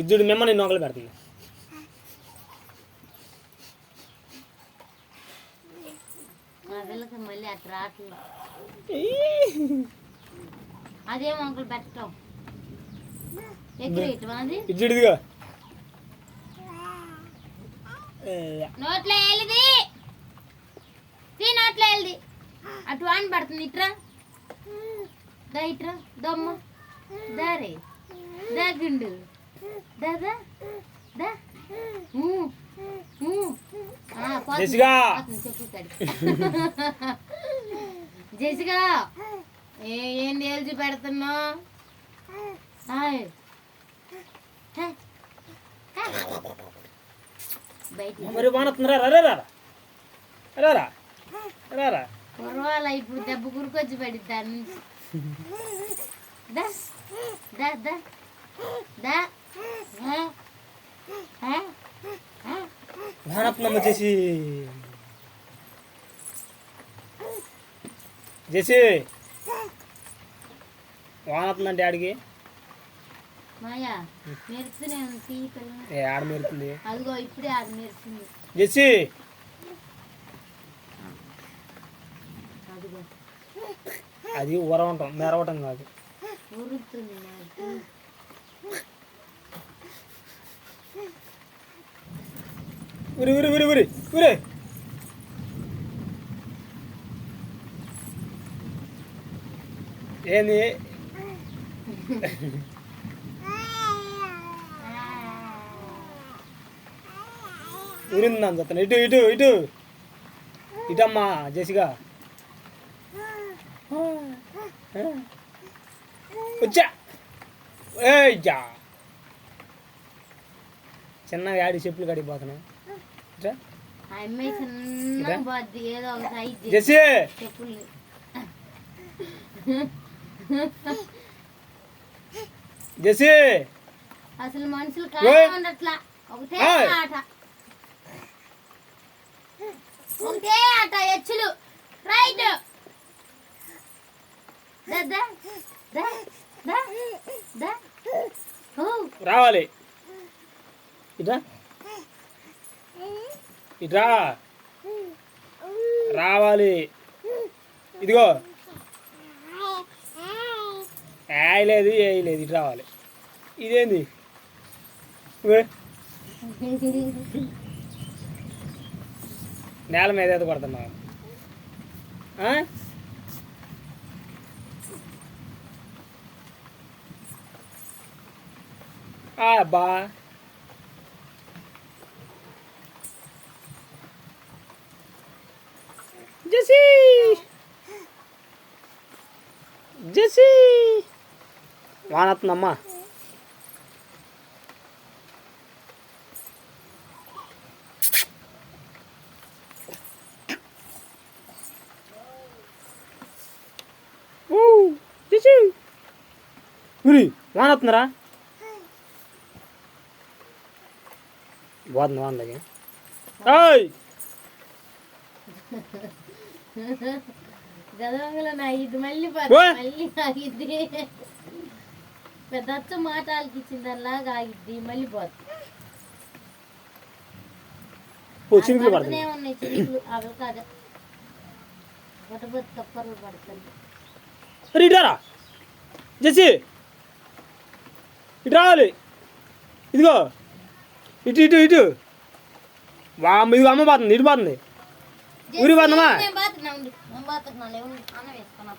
ఇద్దరు మిమ్మల్ని నొక్కలు పెడుతుంది. మళ్ళీ అట్లా రావట్లేదు. అదే మొక్కలు పెట్టడం ఇద్దడిదిగా నోట్లో వెళ్ళిది నోట్లో వెళ్ళిది అటు వాన్ పడుతుంది. ఇట్రా దా ఇట్రా దమ్మ దారే దా గుండు దాదా దా జెసిగా ఏం తేల్చి పెడుతున్నావు? మరి వానొస్తుందిరా కురవాల ఇప్పుడు దెబ్బ కురుకొచ్చి పడిద్ది దాని నుంచి. వానొస్తుందమ్మ జెసి వానొస్తుందంటే ఆడికి మాయా మెరుస్తూనే ఉంది. ఆడ మెరుతుంది. అదిగో ఇప్పుడే ఆడ మెరుస్తుంది. జెసి అది ఉరవటం మెరవటం కాదు, ఉరుతుంది. ఉరి ఉరి ఉరి ఉరి ఉరి ఏంది? ఉరిందని చెప్తాను. ఇటు ఇటు ఇటు ఇటమ్మా జెసిగా వచ్చా. ఏయ్యా చిన్నగా ఆడి చెప్పులు కడిగిపోతున్నా. జెసి జెసి అసలు మనుషులు ఉండట్లా. ఒకటే ఆట ఒకటే ఆట ఎచ్చులు రైట్ రావాలి. ఇట్రా ఇట్రా రావాలి. ఇదిగో వేయలేదు వేయలేదు ఇటు రావాలి. ఇదేంది? నేల మీద ఏదో కొడుతున్నావు. అబ్బా జెసి జెసి వానొస్తుందమ్మా. జెసి ఉరి వానొస్తుందిరా. బాగుంది వానలకి. గదవంగలో ఇది మళ్ళీ మళ్ళీ ఆగిద్ది. పెద్ద మాట ఆలకిచ్చిందల్లాగా ఆగిద్ది మళ్ళీ పోతుంది. పడుతూనే ఉన్నాయి చిరుకులు. అవి కాదు బొట్టబొత్తి కప్పర్లు పడుతుంది. ఇటారా జెసి ఇటు రావాలి. ఇదిగో ఇటు ఇటు ఇటు ఇదిగో అమ్మ పోతుంది. ఇటు పోతుంది. ఊరి పోతుందమ్మా. నేను బాతున్నా అన్న వేసుకున్నా